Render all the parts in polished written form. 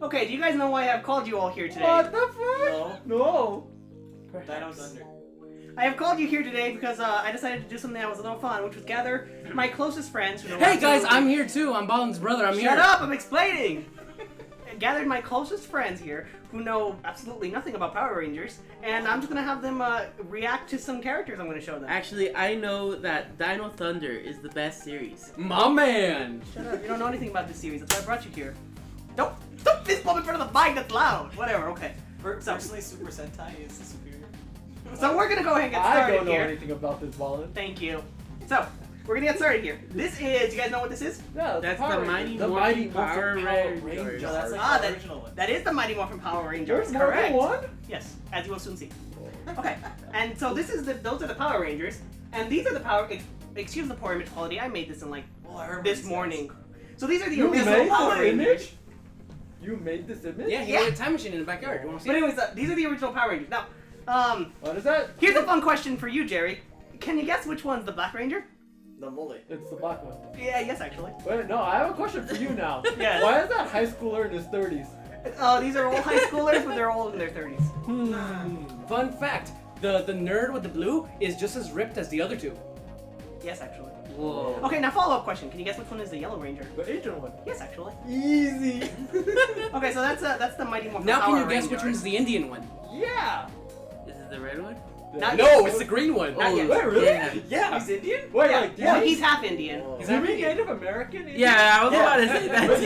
Okay, do you guys know why I've called you all here today? What the fuck? No. No. Dino Thunder. I have called you here today because I decided to do something that was a little fun, which was gather my closest friends who know Hey guys, absolutely- I'm here too. I'm Balin's brother. I'm here. Shut up! I'm explaining. And gathered my closest friends here who know absolutely nothing about Power Rangers, and I'm just gonna have them react to some characters I'm gonna show them. Actually, I know that Dino Thunder is the best series. My man. Shut up! You don't know anything about this series. That's why I brought you here. Don't fist bump in front of the mic. That's loud. Whatever. Okay. Personally, Super Sentai is superior. So we're gonna go ahead and get I started don't know here. anything about this, Ballin. Thank you. So we're gonna get started here. This is. You guys know what this is? Yeah, That's Power the Rangers. Mighty Morphin Power Rangers. Rangers. No, that's like Ah, the original one. That is the Mighty Morphin Power Rangers. There's more than Correct. one? Yes, as you will soon see. Okay, and so this is those are the Power Rangers, and these are the Power. Excuse the poor image quality. I made this in like Oh, I heard this these morning. guys. So these are the You original made Power this Rangers. image? You made this image? Yeah, he Yeah. made a time machine in the backyard. You want to see But it? anyways, these are the original Power Rangers. Now, What is that? here's a fun question for you, Jerry. Can you guess which one's the Black Ranger? The mullet. It's the black one. Yeah, yes, actually. Wait, no, I have a question for you now. Yes. Why is that high schooler in his 30s? These are all high schoolers, but they're all in their 30s. Fun fact: the nerd with the blue is just as ripped as the other two. Yes, actually. Whoa. Okay, now follow-up question. Can you guess which one is the Yellow Ranger? The Asian one. Yes, actually. Easy. Okay, so that's the Mighty Morphin Now, Power can you guess Rangers. which one's the Indian one? Yeah. Is it the red one? Not No, yet. it's the green one. Not yet. Wait, really? Yeah. Yeah. He's Indian? Wait, Yeah, like, do well, you he's half Indian. Oh. do you mean Native American? Yeah, I was about to say that. Wait, too.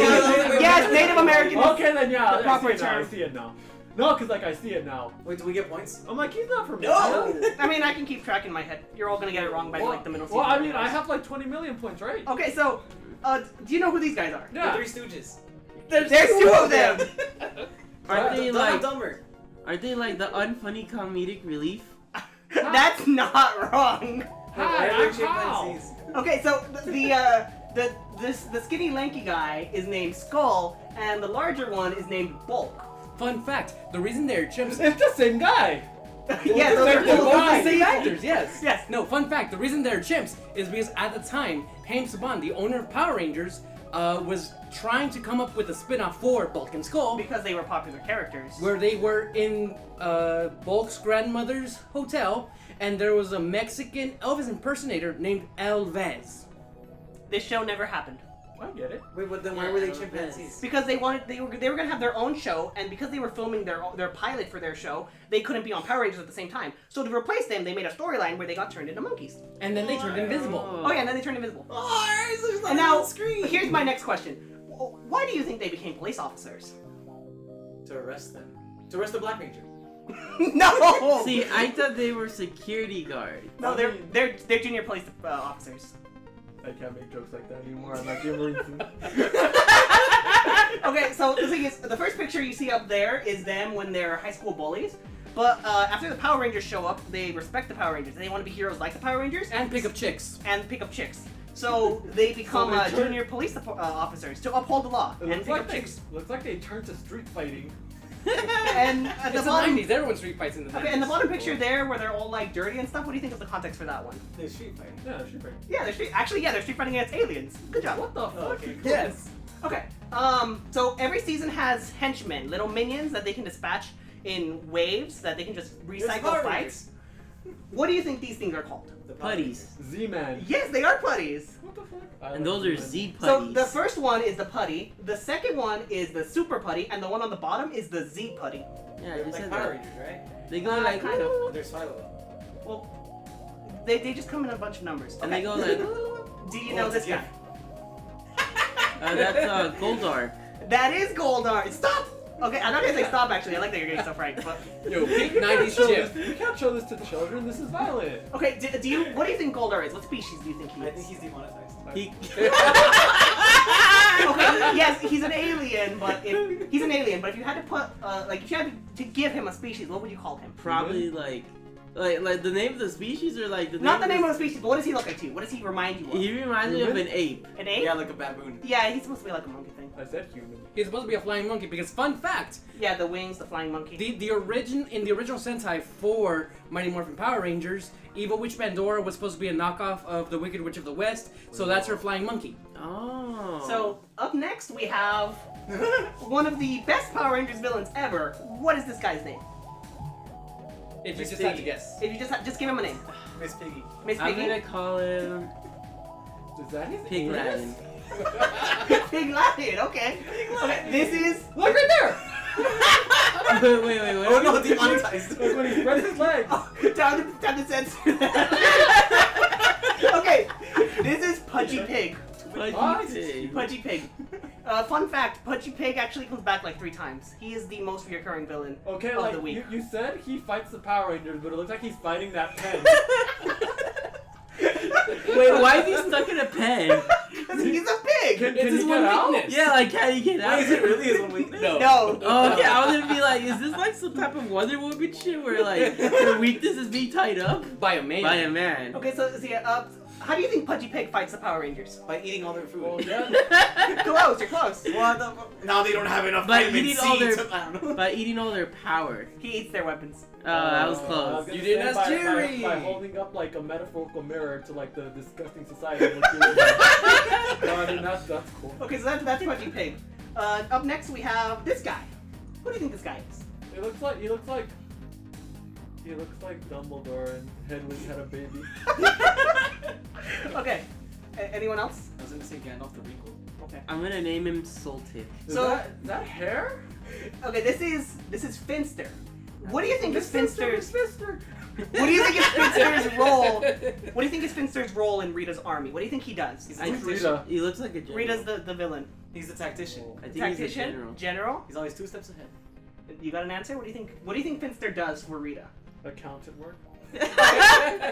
Yes, Native American. Okay, then yeah, The proper I see it now. I term. see it now. No, because like I see it now. Wait, do we get points? I'm like, he's not from No! India. I mean, I can keep track in my head. You're all gonna get it wrong by like the middle Well, season. I mean, I have like 20 million points, right? Okay, so, do you know who these guys are? Yeah. The Three Stooges. There's two of them! Aren't they Dumb and like? Dumber. Aren't they like the unfunny comedic relief? That's not wrong. Hi, Regular I'm Hal. chimpanzees. Okay, so the skinny lanky guy is named Skull, and the larger one is named Bulk. Fun fact: the reason they're chimps. It's the same guy. Yeah, those are They're both both the guys. same actors, yes. Yes. No, fun fact, the reason they're chimps is because at the time, Haim Saban, the owner of Power Rangers, was trying to come up with a spin-off for Bulk and Skull, Because they were popular characters. where they were in Bulk's grandmother's hotel, and there was a Mexican Elvis impersonator named Elvez. This show never happened. I get it. Wait, but then why were they chimpanzees? Because they were gonna have their own show, and because they were filming their pilot for their show, they couldn't be on Power Rangers at the same time. So to replace them, they made a storyline where they got turned into monkeys. And then they turned invisible. Oh yeah, and then they turned invisible. Oh, there's And now, on screen. here's my next question: why do you think they became police officers? To arrest them. To arrest the Black Ranger. No. See, I thought they were security guards. No, they're junior police officers. I can't make jokes like that anymore. I'm like, you're Okay, so the thing is, the first picture you see up there is them when they're high school bullies. But after the Power Rangers show up, they respect the Power Rangers. They want to be heroes like the Power Rangers And pick up chicks. and pick up chicks. So they become So they turn- junior police officers to uphold the law It and looks pick like up they chicks. looks like they turned to street fighting. And at the It's the bottom, 90s, everyone street fights in the 90s. okay, and the bottom picture there, where they're all like dirty and stuff. What do you think is the context for that one? They're street fighting. Yeah, street fighting. Yeah, they're street fighting against aliens. Good job. What the fuck? okay. Yes. Okay. So every season has henchmen, little minions that they can dispatch in waves that they can just Power recycle fights. What do you think these things are called? The Power Putties. Z-Man. Yes, they are putties. What the fuck? And those are Z So putties. the first one is the putty, the second one is the super putty, and the one on the bottom is the Z putty. Yeah, I They're just like said Power that. Rangers, right? They go like, kind of. There's five of them. Well, they just come in a bunch of numbers. and they Okay. go like, Do you know Oh, this yeah. guy? that's Goldar. That is Goldar. Stop. Okay, I'm not gonna say stop. Actually, I like that you're getting stuff right. But Yo, peak You can't 90s show chip. this- You can't show this to children. This is violent. okay, do you? What do you think Goldar is? What species do you think he is? I think he's demonetized. He, Okay, yes, he's an alien, but if you had to put if you had to give him a species, what would you call him? probably like the name of the species or like the Not the name of the the species, but what does he look like to you? What does he remind you of? He reminds me of an ape. An ape? Yeah, like a baboon. Yeah, he's supposed to be like a monkey thing. I said human. He's supposed to be a flying monkey because, fun fact, Yeah, the wings, the flying monkey. in the original Sentai for Mighty Morphin Power Rangers, Evil Witch Pandora was supposed to be a knockoff of the Wicked Witch of the West, so that's her flying monkey. Oh. So up next we have one of the best Power Rangers villains ever. What is this guy's name? If you Miss just had to Piggy. guess. If you just give him a name. Miss Piggy. Miss I'm Piggy? gonna call him Is that his Pig alias? Latin. Pig Lion, okay. Okay, this is... Look right there! wait, what? Oh no, demonetized. Look when he spread his legs. Time to censor that. Okay, this is Pudgy Pig. What? Pudgy Pig. Fun fact, Pudgy Pig actually comes back like 3 times. He is the most recurring villain Okay, of like the week. you said he fights the Power Rangers, but it looks like he's fighting that pen. Wait, why is he stuck in a pen? Because he's a pig! Can It's he his get one out? weakness. Yeah, like can he get out? Wait, is it really his one weakness? No. No. Oh, okay, I was gonna be like, is this like some type of Wonder Woman shit where like her weakness is being tied up By a man. by a man? Okay, so how do you think Pudgy Pig fights the Power Rangers? By eating all their food. Well, yeah. Close, you're close. What the fuck? Now they don't have enough By vitamin eating C all their- to- I don't know. By eating all their power. He eats their weapons. Oh, that was I close. gonna You didn't say ask by- Jerry. By holding up like a metaphorical mirror to like the disgusting society. Of what you live in. No, I mean that's cool. Okay, so that's Pudgy Pig. Up next we have this guy. Who do you think this guy is? He looks like Dumbledore and Hedwig had a baby. Okay. Anyone else? I was gonna say Gandalf the Wrinkle. Okay. I'm gonna name him Soltic. Is So- that hair? Okay, this is Finster. What do you think is Finster's? Finster. What do you think is Finster's role? What do you think is Finster's role in Rita's army? What do you think he does? He's I- a Who's tactician. Rita? He looks like a general. Rita's the villain. He's the tactician. I think he's a Tactician? general. General? He's always 2 steps ahead. You got an answer? What do you think? What do you think Finster does for Rita? Accountant work.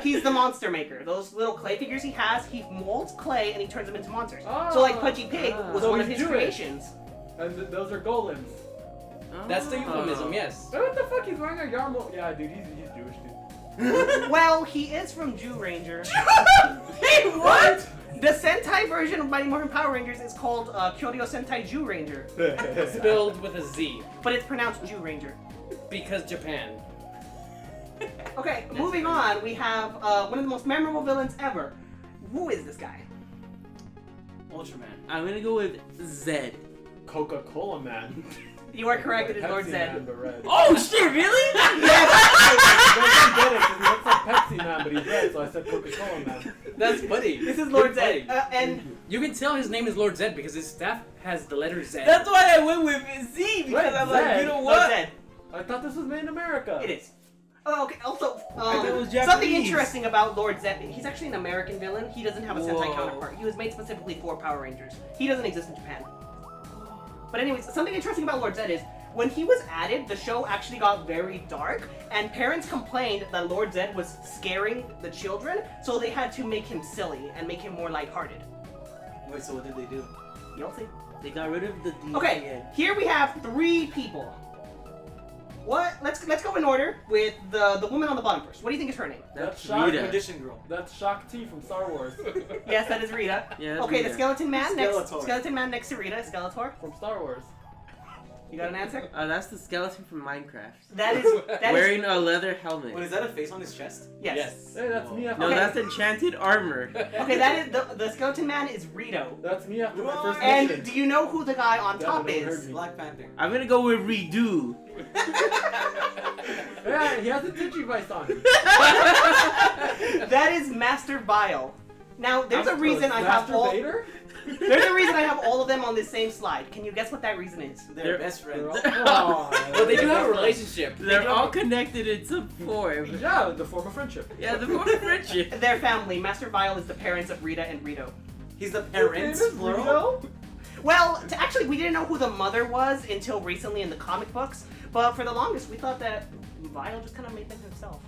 He's the monster maker. Those little clay figures he has, he molds clay and he turns them into monsters. Oh. So like Pudgy Pig was So one of he's his Jewish. creations. And those are golems. That's the Oh. euphemism, yes. Hey, what the fuck? He's wearing a yarmulke. Yeah, dude, he's Jewish, dude. Well, he is from Jew Ranger. Hey, what? The Sentai version of Mighty Morphin Power Rangers is called Kyoryo Sentai Jew Ranger, Spelled with a Z. but it's pronounced Jew Ranger. Because Japan. Okay, moving on, we have one of the most memorable villains ever. Who is this guy? Ultraman. I'm gonna go with Zed. Coca-Cola man. You are correct, it is Lord Pepsi Zed. Man, but red. Oh shit! Really? I don't get it, 'cause he looks like Pepsi man, but he's red, so I said Coca-Cola man. That's funny. This is Lord Zed. And You can tell his name is Lord Zed because his staff has the letter Z. That's why I went with Z because Wait, I'm like, Zed? you know Lord what? Zed. I thought this was made in America. It is. Oh, okay. Also, thought it was something Japanese. interesting about Lord Zed. He's actually an American villain. He doesn't have a Sentai Whoa. counterpart. He was made specifically for Power Rangers. He doesn't exist in Japan. But anyways, something interesting about Lord Zed is when he was added, the show actually got very dark, and parents complained that Lord Zed was scaring the children, so they had to make him silly and make him more lighthearted. Wait, so what did they do? You'll see. They got rid of the D. Okay, here we have 3 people. What? Let's go in order with the woman on the bottom first. What do you think is her name? That's Shock Rita. Magician girl. That's Shock T from Star Wars. Yes, that is Rita. Yeah, that's Okay, the Rita. skeleton man next. Skeletor. Skeleton man next to Rita. Skeletor. From Star Wars. You got an answer? That's the skeleton from Minecraft. That is Wearing a leather helmet. Wait, is that a face on his chest? yes. Hey, that's me after No, Okay. that's enchanted armor. Okay, that is the skeleton man is Rito. That's me after my first And mission. do you know who the guy on That top one is? hurt me. Black Panther. I'm gonna go with Redo. Yeah, he has a Digivice on him. That is Master Vile. Now, there's a reason I have Master all. Vader? There's a reason I have all of them on this same slide. Can you guess what that reason is? They're best friends. Well, they do have a relationship. They're all connected in some form. Yeah, the form of friendship. Yeah, the form of friendship. Their family. Master Vile is the parents of Rita and Rito. He's the His name parents, is plural. Rito? Well, actually, we didn't know who the mother was until recently in the comic books. But for the longest, we thought that Vile just kind of made them himself.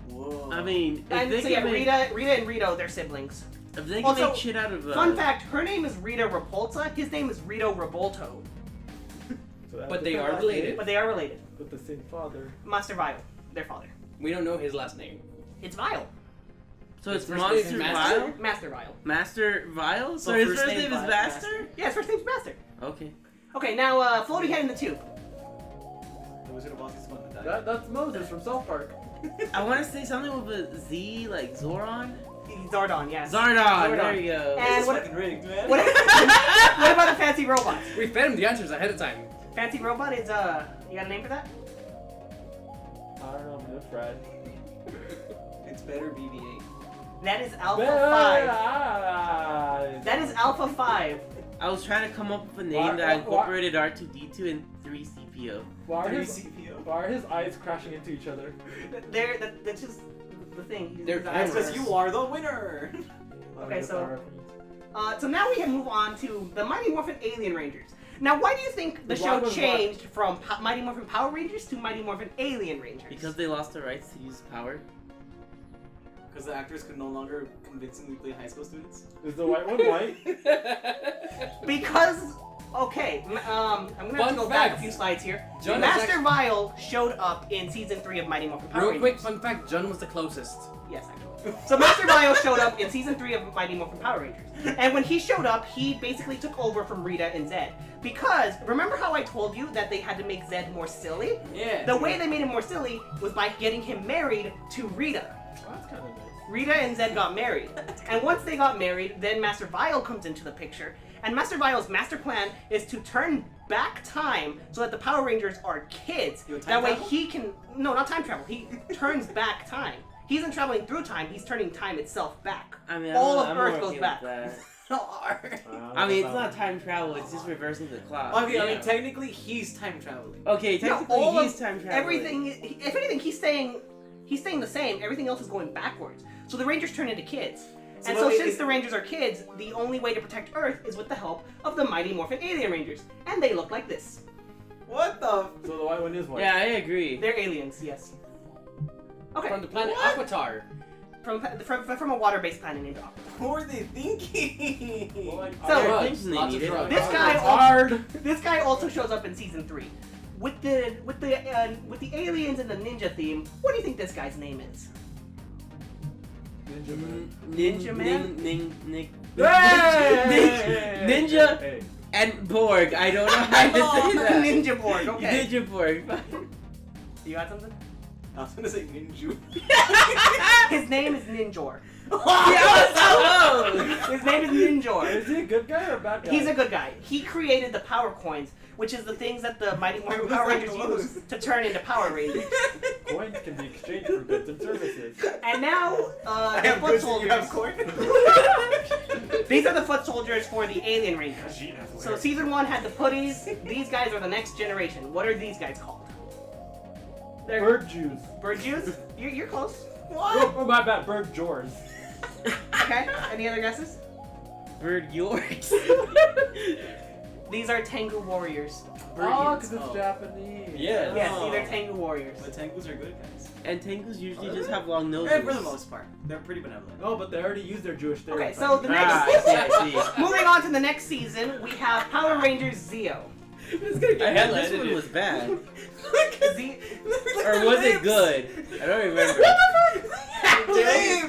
Whoa. I mean, if And they so yeah, can make, Rita and Rito, they're siblings. if they can Also, make shit out of Fun fact, her name is Rita Repulsa, his name is Rito Revolto. So that's But the they same are last related. name, But they are related. With the same father. Master Vile, their father. We don't know his last name. It's Vile. so it's His first name is Monster Master? Vile? Master Vile. Master Vile? So So his first first name name is Vile, Master? Yeah, his first name's Master. Okay. Okay, now floaty head in the tube. The Wizard of Oz is about to die. That's Moses from South Park. I want to say something with a Z, like Zoran. Zordon, yes. Zordon. There you go. And This is what- fucking rigged, man. What, what about the fancy robots? We fed him the answers ahead of time. Fancy robot is you got a name for that? I don't know, I'm gonna Fred. It's better BB-8. That is Alpha 5. That That is Alpha 5. I was trying to come up with a name Why- that why- incorporated R2D2 and 3CPO. Why are 3 his CPO. why are his eyes crashing into each other? That's just the thing. They're That's because cameras. you are the winner. Okay, so- Power reference. So now we can move on to the Mighty Morphin Alien Rangers. Now, why do you think the Why show was changed from Mighty Morphin Power Rangers to Mighty Morphin Alien Rangers? Because they lost the rights to use power. Because the actors could no longer convincingly play high school students. Is the white one white? Because, okay, I'm gonna have Fun to go back a fact. few slides here. John is Master actually- Vile showed up in season 3 of Mighty Morphin Power Real Rangers. quick, fun fact: John was the closest. Yes, actually. So Master Vile showed up in season 3 of Mighty Morphin Power Rangers. And when he showed up, he basically took over from Rita and Zed. Because, remember how I told you that they had to make Zed more silly? Yeah. The way they made him more silly was by getting him married to Rita. Oh, that's kind of nice. Rita and Zed got married. And once they got married, then Master Vile comes into the picture. And Master Vile's master plan is to turn back time so that the Power Rangers are kids. You have That time way travel? he can... No, not time travel. He turns back time. He isn't traveling through time, he's turning time itself back. I mean, All of I'm Earth okay goes with back. that. Wow, I mean, it's that's not time travel, it's just reversing the clock. Okay, I Yeah. mean, technically, he's time traveling. Okay, No, technically all he's of time traveling. everything... If anything, he's staying the same. Everything else is going backwards. So the Rangers turn into kids. So And no, so it- since it- the Rangers are kids, the only way to protect Earth is with the help of the Mighty Morphin Alien Rangers. And they look like this. What the? So the white one is white. Yeah, I agree. They're aliens, yes. Okay. From the planet What? Aquitar. From a water-based planet named Aqua. Who are they thinking? Well, like, So- There are Drugs, things they lots of needed. drugs. This guy hard. This guy also shows up in season 3. With the aliens and the ninja theme, what do you think this guy's name is? Ninja Man. Ninja Man? Hey! Ninja Hey. and Borg. I don't know how to say that. Ninja Borg, okay. Ninja Borg. You got something? I was gonna say ninju. His name is Ninjor. Oh! His name is Ninjor. Is he a good guy or a bad guy? He's a good guy. He created the power coins, which is the things that the Mighty Morphin was Power that Rangers close? use to turn into Power Rangers. Coins can be exchanged for goods and services. And now, I the have foot goods and you have soldiers. coin. These are the foot soldiers for the Alien Rangers. So season 1 had the putties. These guys are the next generation. What are these guys called? They're Bird Jews. bird Jews? You're close. Oh, my bad. Bird Jors. Okay. Any other guesses? Bird Yorks. These are Tengu warriors. Bird Oh, Jews. because it's Oh. Japanese. Yeah. Yes, Oh. these are Tengu warriors. The Tengus are good guys. And Tengus usually just have long noses. And for the most part, they're pretty benevolent. Oh, but they already used their Jewish Okay, stereotype. so the Ah, next. I see. Moving on to the next season, we have Power Rangers Zeo. It's gonna I get had highlighted. this one was bad. Z- Or was it good? I don't remember.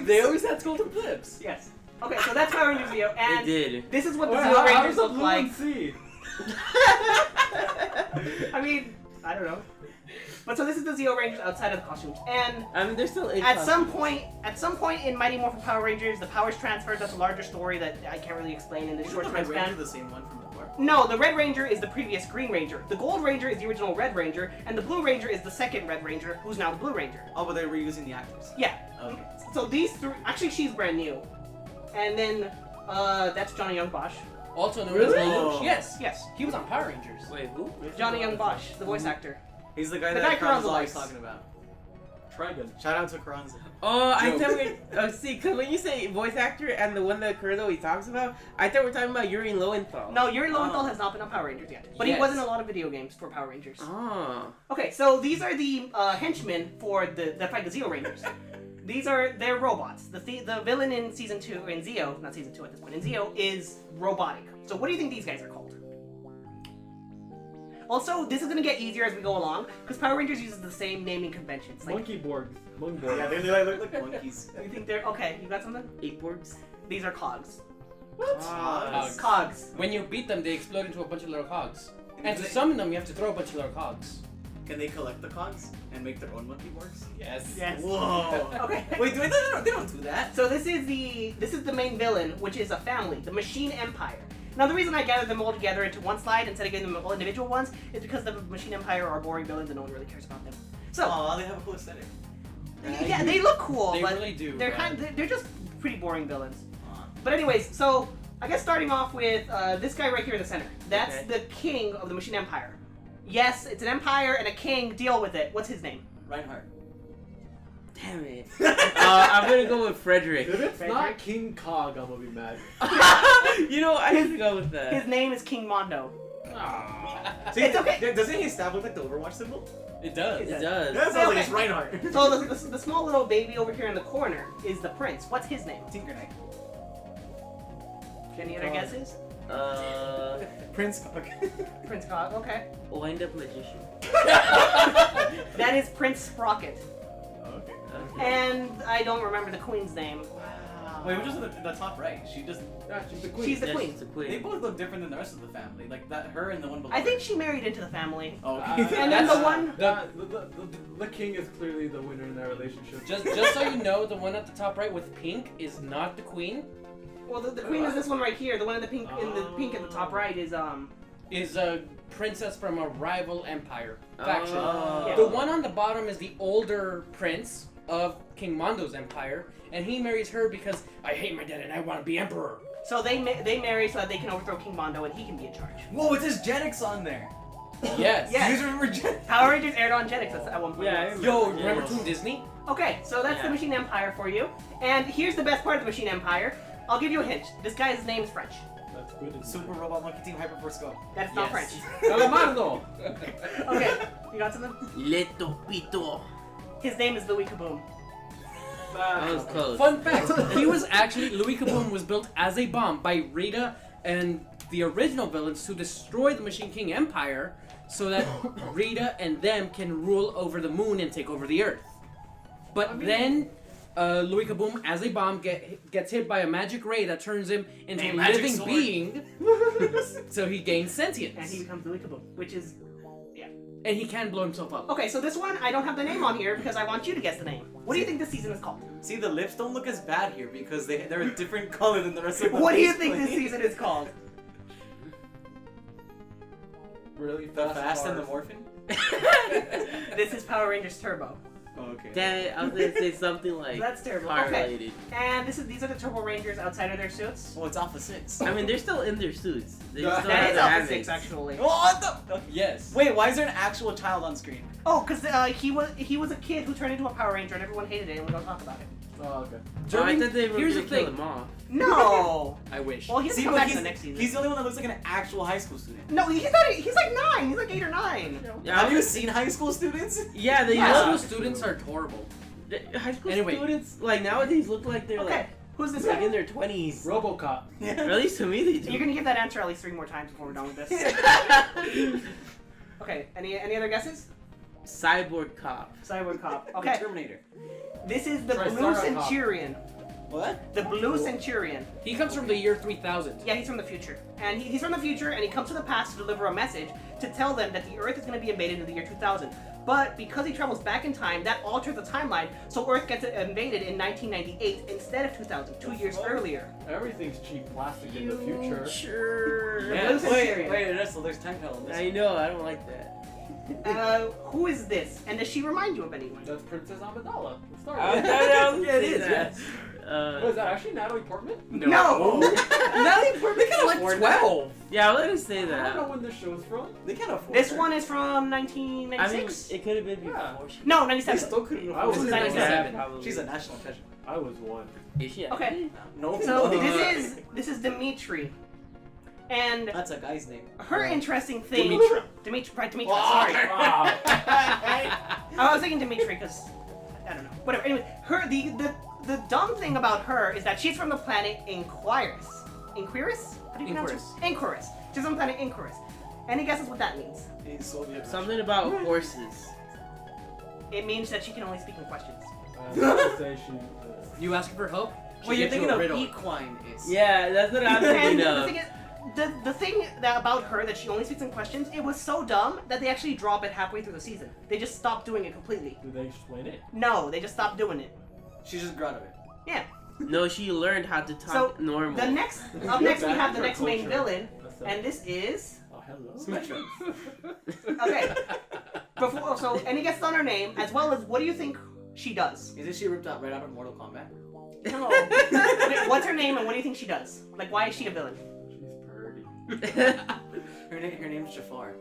They always had golden flips. yes. Okay, so that's Power Rangers Zeo, It and did. this is what the Wait, Zeo how Rangers does the look blue like. one see? I mean, I don't know. But so this is the Zeo Rangers outside of the costumes, and I mean, they're still in at some costumes. point in Mighty Morphin Power Rangers, the powers transferred. That's a larger story that I can't really explain in this Isn't short the time Red Ranger span. the same one from before? No, the Red Ranger is the previous Green Ranger. The Gold Ranger is the original Red Ranger, and the Blue Ranger is the second Red Ranger, who's now the Blue Ranger. Oh, but they're reusing the actors. Yeah. Okay. So these three, actually, she's brand new, and then that's Johnny Young Bosch. Also known Really? as Oh. Lelouch. Yes. Yes, He was on Power Rangers. Wait, who? Johnny Young Bosch, the voice actor. He's the guy The that guy Carl's Carranza always likes. talking about. Trigon. Shout out to Carranza. Oh, I Yo. thought we see, because when you say voice actor and the one that Kurdo he talks about, I thought we're talking about Yuri Lowenthal. No, Yuri Lowenthal Oh. has not been on Power Rangers yet, but he Yes. was in a lot of video games for Power Rangers. Oh. Okay, so these are the henchmen for the fight the Zeo Rangers. They're robots. The villain in season 2 in Zeo, not season 2 at this point, in Zeo is robotic. So what do you think these guys are called? Also, this is gonna get easier as we go along because Power Rangers uses the same naming conventions. Like, Monkey Borgs. Monkey Borgs. Yeah, they look like monkeys. you think they're okay? You got something? Eight Borgs? These are cogs. What? Cogs. When you beat them, they explode into a bunch of little cogs. And to summon them, you have to throw a bunch of little cogs. Can they collect the cogs and make their own monkey works? Yes. Yes. Whoa. Okay. Wait, they don't do that. So this is the main villain, which is a family, the Machine Empire. Now the reason I gathered them all together into one slide instead of giving them all individual ones is because the Machine Empire are boring villains and no one really cares about them. So Aw, they have a cool aesthetic. yeah, they look cool, They but really do. they're man. they're just pretty boring villains. Aw. But anyways, so I guess starting off with this guy right here in the center. That's Okay. the king of the Machine Empire. Yes, it's an empire and a king. Deal with it. What's his name? Reinhardt. Damn it. I'm gonna go with Frederick. If it's Frederick? not King Cog, I'm gonna be mad. You know, I have to go with that. His name is King Mondo. See, It's okay. Doesn't his stab look like the Overwatch symbol? It does. It does. That sounds like it's Okay. Reinhardt. So the small little baby over here in the corner is the prince. What's his name? Tinker Knight. Any other guesses? Prince Cog. Prince Cog. Okay. Wind up magician. That is Prince Sprocket. Okay. Okay. And I don't remember the queen's name. Wait, which is the top right? She just. Yeah, she's the queen. She's the Yeah, queen. she's the They queen. both look different than the rest of the family. Like that, her and the one below. I think she married into the family. Oh, Uh, okay. And then the that's- one- the king is clearly the winner in that relationship. Just so you know, the one at the top right with pink is not the queen. Well, the queen is this one right here. The one in the pink at the top right is Is a princess from a rival empire faction. Oh. The one on the bottom is the older prince of King Mondo's empire, and he marries her because I hate my dad and I want to be emperor. So they marry so that they can overthrow King Mondo and he can be in charge. Whoa, it says Jetix on there. Yes. Yeah. You guys remember Jetix? Power Rangers aired on Jetix at one point. Yeah, I remember. Yo, remember Yeah. Toon Disney? Okay, so that's the Yeah. Machine Empire for you. And here's the best part of the Machine Empire. I'll give you a hint. This guy's name's French. That's good. Super Robot Monkey Team Hyperforce Go. That's not Yes. French. Calamardo. Okay, you got something? Leto Pito. His name is Louis Kaboom. That was close. Fun fact, he was actually, Louis Kaboom was built as a bomb by Rita and the original villains to destroy the Machine King Empire so that Rita and them can rule over the moon and take over the earth. But then Louis Kaboom, as a bomb, gets hit by a magic ray that turns him into A a magic living sword. being, so he gains sentience. And he becomes Louis Kaboom, which is... And he can blow himself up. Okay, so this one, I don't have the name on here because I want you to guess the name. What do you think this season is called? See, the lips don't look as bad here because they're a different color than the rest of the What do you face think this plate. season is called? Really The fast. Fast and the cars. Morphin? This is Power Rangers Turbo. Oh, okay. Damn it, I was gonna say something like That's terrible. car Okay. related. And these are the Turbo Rangers outside of their suits. Oh, it's Alpha 6. I mean, they're still in their suits. They Yeah. still That have is their Alpha hammocks. 6, actually. What the? Okay. Yes. Wait, why is there an actual child on screen? Oh, because he was a kid who turned into a Power Ranger and everyone hated it and we don't talk about it. Oh, okay. Oh, I thought they were Here's gonna the kill thing. them off. No! I wish. Well, he's See, come but back in he's, the next season. he's the only one that looks like an actual high school student. No, he's not. He's like 9. He's like 8 or 9. Yeah, Have you seen high school students? Yeah, they Yeah. High look. school students are horrible. The high school Anyway. students, like nowadays, look like they're Okay, who's this like guy? in their 20s. RoboCop. Or at least to me, they do. You're gonna give that answer at least 3 more times before we're done with this. Okay, any other guesses? Cyborg cop. Cyborg Cop. The Okay, Terminator. this is the Triceratops. Blue Centurion. What? The Blue Centurion. He comes from the year 3000. Yeah, he's from the future. And he's from the future, and he comes to the past to deliver a message to tell them that the Earth is going to be invaded in the year 2000. But because he travels back in time, that alters the timeline, so Earth gets invaded in 1998 instead of 2000, 2 years earlier. Everything's cheap plastic in the future. Sure. The Yeah. Blue Wait, Centurion. wait, Russell, there's time travel in this. I know. I don't like that. Who is this? And does she remind you of anyone? That's Princess Amidala. The Star I Wars. thought I was Yeah, it gonna is, say that. What is that actually Natalie Portman? No! Natalie Portman can Like afford 12. Yeah, I was gonna say I don't know that. when this show's from. that. They can't afford This her. one is from I mean, 1996? it could have been before. Yeah. she- No, They 97. still couldn't I afford was her. 97. probably. She's a national treasure. I was one. Is she? Okay. No. So no. this is Dimitri. And That's a guy's name. her interesting thing... Dimitra. Dimitri, Oh, sorry. Wow. I was thinking Dimitri because I don't know. Whatever. Anyway, the dumb thing about her is that she's from the planet Inquirus. Inquirus? How do you pronounce it? Inquirus. She's from the planet Inquirus. Any guesses what that means? He's Soviet. Something about horses. It means that she can only speak in questions. I was gonna say she. You ask her for help? she Well, you're gives you thinking a of riddle. equine is. Yeah, that's what I'm And thinking the of. thing is, the thing about her that she only speaks in questions, it was so dumb that they actually drop it halfway through the season. They just stopped doing it completely. Did they explain it? No, they just stopped doing it. She just grew out of it. Yeah. No, she learned how to talk normal. Up next we have the next main villain, and this is. Oh, hello. Symmetra. Okay. So any guesses on her name, as well as what do you think she does? Isn't she ripped out right out of Mortal Kombat? No. Okay, what's her name and what do you think she does? Like, why is she a villain? She's purdy. Her name's Jafar.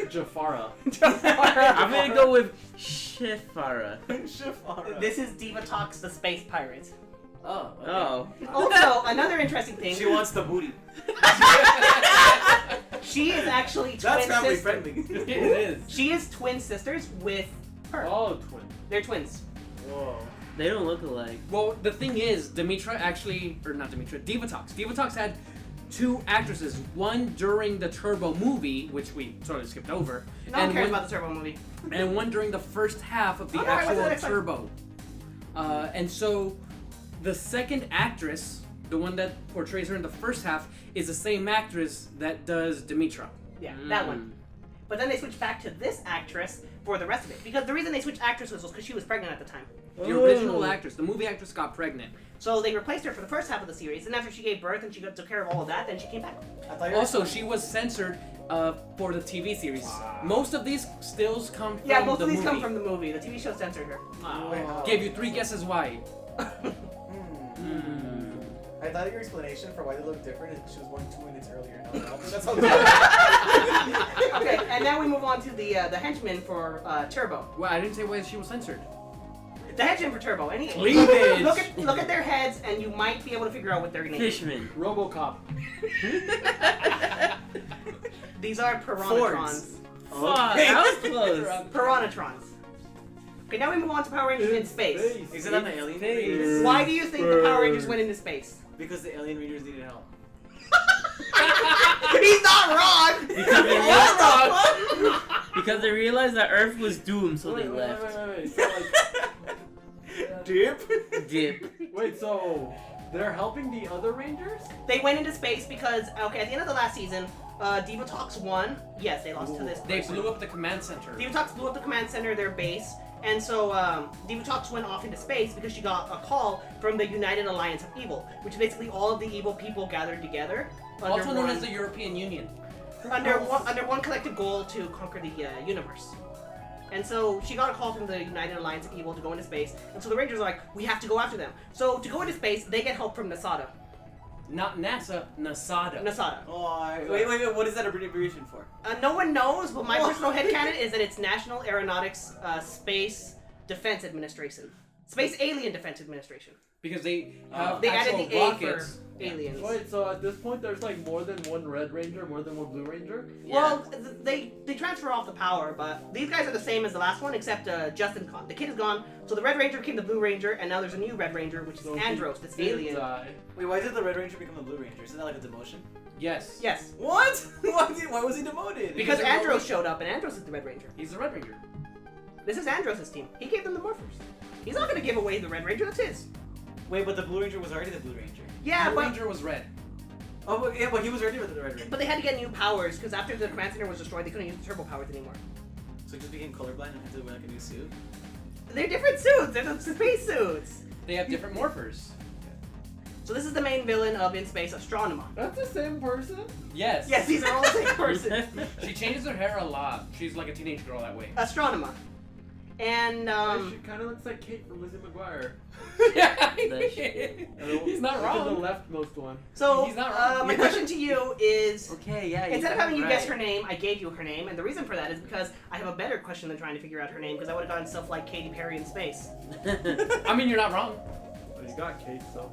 Jafara. I'm gonna go with Shifara. Jafar. This is Diva Talks, the space pirate. Oh. Okay. Oh. Also, another interesting thing. She wants the booty. She is actually That's twin family sister. friendly. It is. She is twin sisters with her. Oh, twin. They're twins. Whoa. They don't look alike. Well, the thing is, Dimitra actually, or not Dimitra, Divatox. Divatox had two actresses. One during the Turbo movie, which we sort of skipped over, No one cares one, about the Turbo movie. and one during the first half of the Oh, no, I wasn't actual expecting- Turbo. And so, the second actress, the one that portrays her in the first half, is the same actress that does Dimitra. Yeah, that one. But then they switched back to this actress for the rest of it. Because the reason they switched actresses was because she was pregnant at the time. The original actress, the movie actress, got pregnant. So they replaced her for the first half of the series, and after she gave birth and she took care of all of that, then she came back. I thought you were Also, she was censored for the TV series. Wow. Most of these stills come from Yeah, most the of these movie. come from the movie. The TV show censored her. Gave you 3 guesses why. I thought your explanation for why they look different is she was born 2 minutes earlier. No, that's how. Okay, and now we move on to the henchman for Turbo. Well, I didn't say why she was censored. The henchman for Turbo. Any Cleavage. look at their heads, and you might be able to figure out what they're gonna Fishman. RoboCop. These are Piranatrons. Fuck, that was close. Piranatrons. Okay, now we move on to Power Rangers in space. Isn't that the alien Space. Rangers? Why do you think the Power Rangers went into space? Because the alien Rangers needed help. He's not wrong! Because they You're realized, wrong! because they realized that Earth was doomed, so they Wait, left. wait. So, Dip. Dip. wait, so they're helping the other Rangers? They went into space because, okay, at the end of the last season, Diva Talks won. Yes, they lost to this They person. blew up the command center. Diva Talks blew up the command center, their base, and so Diva Talks went off into space because she got a call from the United Alliance of Evil, which is basically all of the evil people gathered together Also known as the European Union. under one collective goal to conquer the universe. And so she got a call from the United Alliance of Evil to go into space, and so the Rangers are like, we have to go after them. So to go into space, they get help from NASADA. Not NASA, NASADA. NASADA. Oh, wait. What is that abbreviation for? No one knows, but my personal headcanon is that it's National Aeronautics Space Defense Administration. Space Alien Defense Administration. Because they have They added actual the A rockets. for aliens. Wait, so at this point there's like more than one Red Ranger, more than one Blue Ranger? Well, they transfer off the power, but these guys are the same as the last one, except Justin Khan. The kid is gone, so the Red Ranger became the Blue Ranger, and now there's a new Red Ranger, which is So Andros, that's he did alien. die. Wait, why did the Red Ranger become the Blue Ranger? Isn't that like a demotion? Yes. Yes, What? Why was he demoted? because they're Andros all- showed up, and Andros is the Red Ranger. He's the Red Ranger. This is Andros' team. He gave them the morphers. He's not going to give away the Red Ranger, that's his. Wait, but the Blue Ranger was already the Blue Ranger. Yeah, Blue but Ranger was red. Oh, but, yeah, but he was already with the Red Ranger. but they had to get new powers, because after the command center was destroyed, they couldn't use the turbo powers anymore. So he just became colorblind and had to wear like a new suit. They're different suits. They're the space suits. They have different morphers. So this is the main villain of In Space, Astronema. That's the same person? Yes. Yes, these are all the same person. She changes her hair a lot. She's like a teenage girl that way. Astronema. And, She kind of looks like Kate from Lizzie McGuire. He's not The wrong. leftmost one. so, He's not wrong. my question to you is, Okay, yeah. instead of got having it you guess right. her name, I gave you her name, and the reason for that is because I have a better question than trying to figure out her name, because I would have gotten stuff like Katy Perry in space. I mean, you're not wrong. But he's got Kate, so.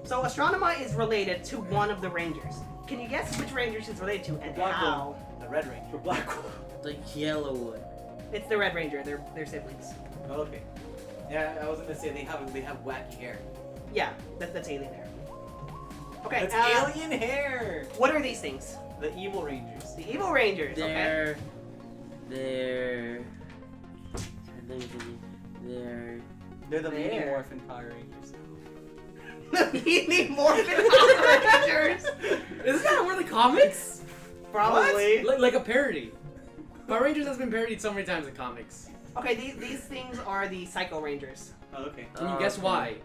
So Astronema is related to one of the Rangers. Can you guess which Ranger she's related to and Black how? The Red Ranger. The black one. The yellow one. It's the Red Ranger. They're siblings. Oh, okay. Yeah, I was gonna say they have wacky hair. Yeah, that's alien hair. Okay, That's alien hair. what are these things? The Evil Rangers. The Evil Rangers. Okay. They're. They're the Mini There. Morphin Power Rangers. We need Morphin Power Rangers. Isn't that one of the comics? Probably. Like a parody. Power Rangers has been parodied so many times in comics. Okay, these things are the Psycho Rangers. Oh, okay. Can you guess why?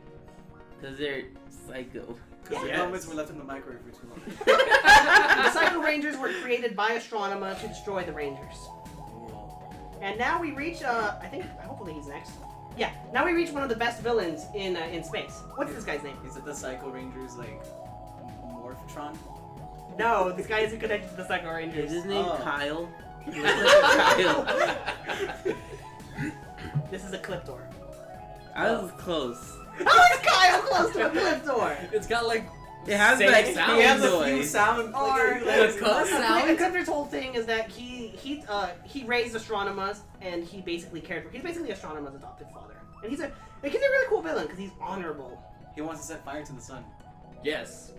Because they're psycho. Because the Yes. helmets were left in the microwave for too long. The Psycho Rangers were created by Astronema to destroy the Rangers. And now we reach, hopefully he's next. Yeah, now we reach one of the best villains in space. What's this guy's name? Is it the Psycho Rangers, like, Morphtron? No, this guy isn't connected to the Psycho Is Rangers. his name Oh. Kyle? He looks like a Kyle. This is a clip door. I was close. How is Kyle close to a clip door? It's got like It has same that sound He has a noise. few sound. Or The cuss sound? Clip door's whole thing is that he raised Astronema and he basically cared for. He's basically Astronema's adopted father, and he's a really cool villain because he's honorable. He wants to set fire to the sun. yes.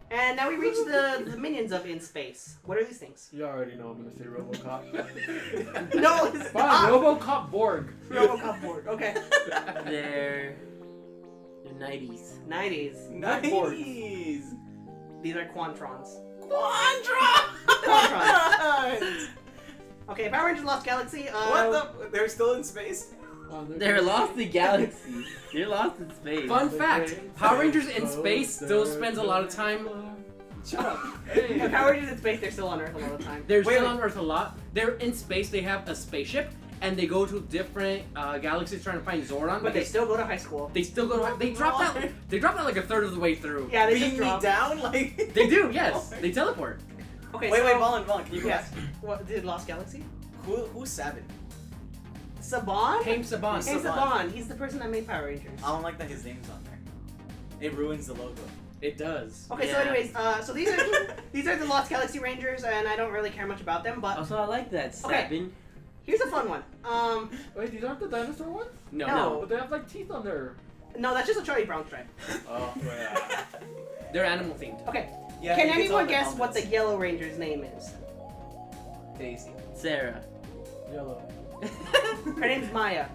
And now we reach the minions of In Space. What are these things? You already know I'm gonna say RoboCop. No, it's Fine, not. RoboCop Borg. RoboCop board. Okay. They're 90s. 90s. Nice! These are Quantrons. Quantrons! Okay, Power Rangers Lost Galaxy. What the? They're still in space? They're lost in galaxies. They're lost in space. Fun fact: Power Rangers in space still spends a lot of time. Shut up. Yeah, Power Rangers in space, they're still on Earth a lot of the time. They're Wait, still wait. on Earth a lot. They're in space. They have a spaceship, and they go to different galaxies trying to find Zordon. But they still go to high school. they still go. They drop that. They drop that like a third of the way through. Yeah, they Beam just me drop. down? Like. They do. Yes, they teleport. Okay, Wait, so, wait, Ballin, can you Yes. guess? What did Lost Galaxy? Who's Sabin? Saban? Came Saban. Hey, Saban. Saban. He's the person that made Power Rangers. I don't like that his name's on there. It ruins the logo. It does. Okay, so Yeah. anyways, so these are the Lost Galaxy Rangers, and I don't really care much about them. But Also, I like that. Okay. Sabin. here's a fun one. Wait, these aren't the dinosaur ones? No. No. But they have like teeth on their. No, that's just a Charlie Brown stripe. Oh, yeah. They're animal themed. Okay, Yeah, can you tell anyone the guess what the comments. Yellow Ranger's name is? Daisy. Sarah. Yellow. Her name's Maya.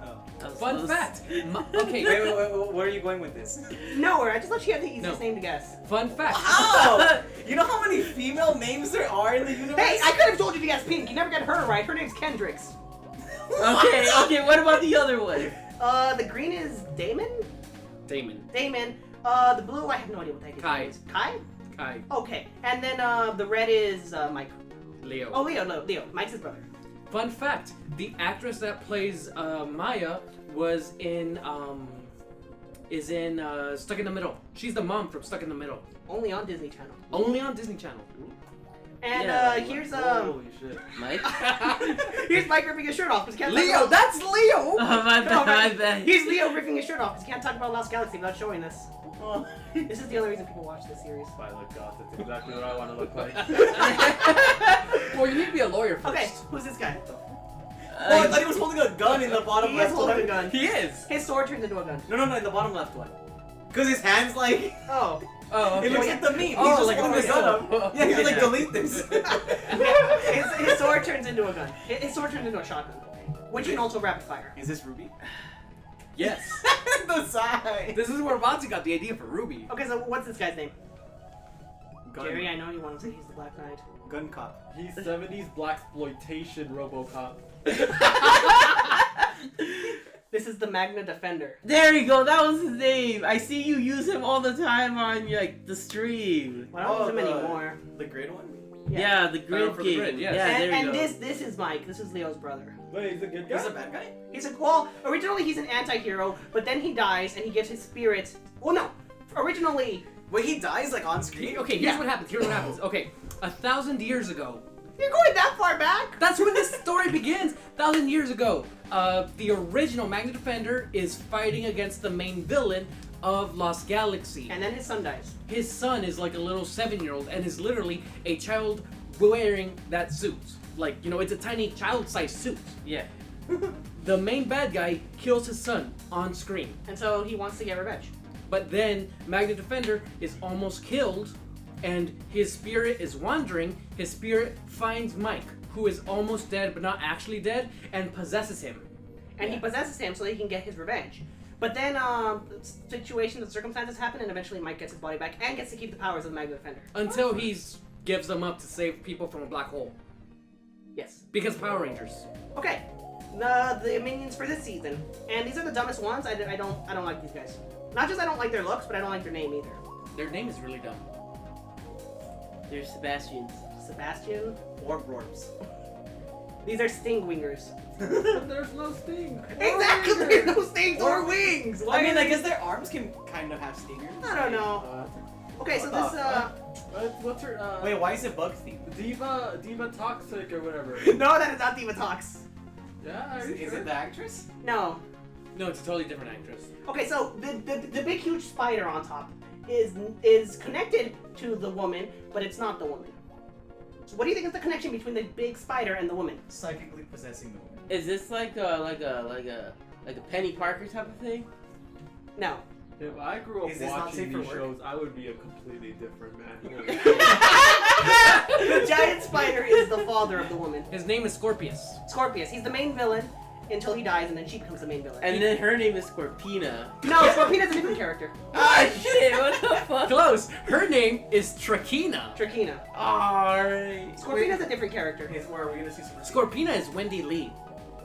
Oh. I was Fun close. fact. Okay. Wait, where are you going with this? Nowhere. I just thought she had the easiest No. name to guess. Fun fact. How? You know how many female names there are in the universe? Hey, I could have told you to guess Pink. You never got her right. Her name's Kendricks. Okay, what about the other one? The green is Damon. Damon. Damon. The blue, I have no idea what the heck his Kai. name is. Kai? Kai. Okay. And then the red is Mike. Leo. Oh, Leo. No, Leo. Mike's his brother. Fun fact: the actress that plays Maya was in Stuck in the Middle. She's the mom from Stuck in the Middle. Only on Disney Channel. Only on Disney Channel. And Yeah, here's Holy shit. Mike? here's Mike ripping his shirt off because he can't talk Leo, about... that's Leo. Oh, my Come on, bad, my Mike. bad. Here's Leo ripping his shirt off because he can't talk about Lost Galaxy without showing this. This is the only reason people watch this series. If I look goth, that's exactly what I want to look like. Well, you need to be a lawyer first. Okay, who's this guy? Oh, I thought he was holding a gun in the bottom He is left holding one. a gun. He is. His sword turns into a gun. No, in the bottom left one. Cause his hands like Oh. Oh, it looks like the meme. He's Oh, just like holding a the gun pistol. up. Yeah, he's like Yeah. delete this. His sword turns into a gun. His sword turns into a shotgun, which can also rapid fire. Is this Ruby? Yes. The side. This is where Monty got the idea for Ruby. Okay, so what's this guy's name? Gun. Jerry, I know you want to say he's the Black Knight. Gun cop. He's 70s blaxploitation RoboCop. This is the Magna Defender. There you go, that was his name. I see you use him all the time on like the stream. Well, I don't use him anymore. The grid one. Yeah, the grid for the game. grid, yes. Yeah, and there you and go. this is Mike. This is Leo's brother. Wait, he's a good guy? He's a bad guy. He's a well. Originally, he's an anti-hero, but then he dies and he gets his spirit. Well, no. Originally, Wait, he dies like on screen. Okay, here's what happens. Okay, 1,000 years ago. you're going that far back. That's when this story begins. 1,000 years ago, the original Magna Defender is fighting against the main villain of Lost Galaxy. And then his son dies. His son is like a little 7-year-old and is literally a child wearing that suit. Like, you know, it's a tiny child-sized suit. Yeah. The main bad guy kills his son on screen. And so he wants to get revenge. But then Magna Defender is almost killed and his spirit is wandering. His spirit finds Mike, who is almost dead but not actually dead, and possesses him. And he possesses him so he can get his revenge. But then situations and circumstances happen, and eventually Mike gets his body back and gets to keep the powers of the Magma Defender. Until he gives them up to save people from a black hole. Yes. Because Power Rangers. Okay. The minions for this season, and these are the dumbest ones. I don't like these guys. Not just I don't like their looks, but I don't like their name either. Their name is really dumb. They're Sebastians. Sebastian. Or Rorps. These are Stingwingers. There's no sting. Exactly. There's no stings or Or wings. I mean, I guess their arms can kind of have stingers. I don't know. Okay, so this What's her? Wait, why is it bug themed? Diva Toxic or whatever. no, that is not Diva Talks. Yeah, are Is you it sure? the actress? No. No, it's a totally different actress. Okay, so the big huge spider on top is connected to the woman, but it's not the woman. So what do you think is the connection between the big spider and the woman? Psychically possessing the woman. Is this like a Penny Parker type of thing? No. If I grew up Is this not watching safe for these work? shows, I would be a completely different man. The giant spider is the father of the woman. His name is Scorpius. Scorpius. He's the main villain until he dies, and then she becomes the main villain. And then her name is Scorpina. No, Scorpina's a different character. Ah shit! What the fuck? Close. Her name is Trakina. Trakina. Alright. Scorpina's a different character. Okay, so where are we gonna see some? Scorpina is Wendy Lee.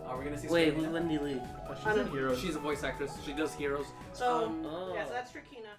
Are we gonna see? Wait, Scorpina? who's Wendy Lee? She's I a don't- hero. She's a voice actress. She does Heroes. So, Oh. yeah, so that's Trakina.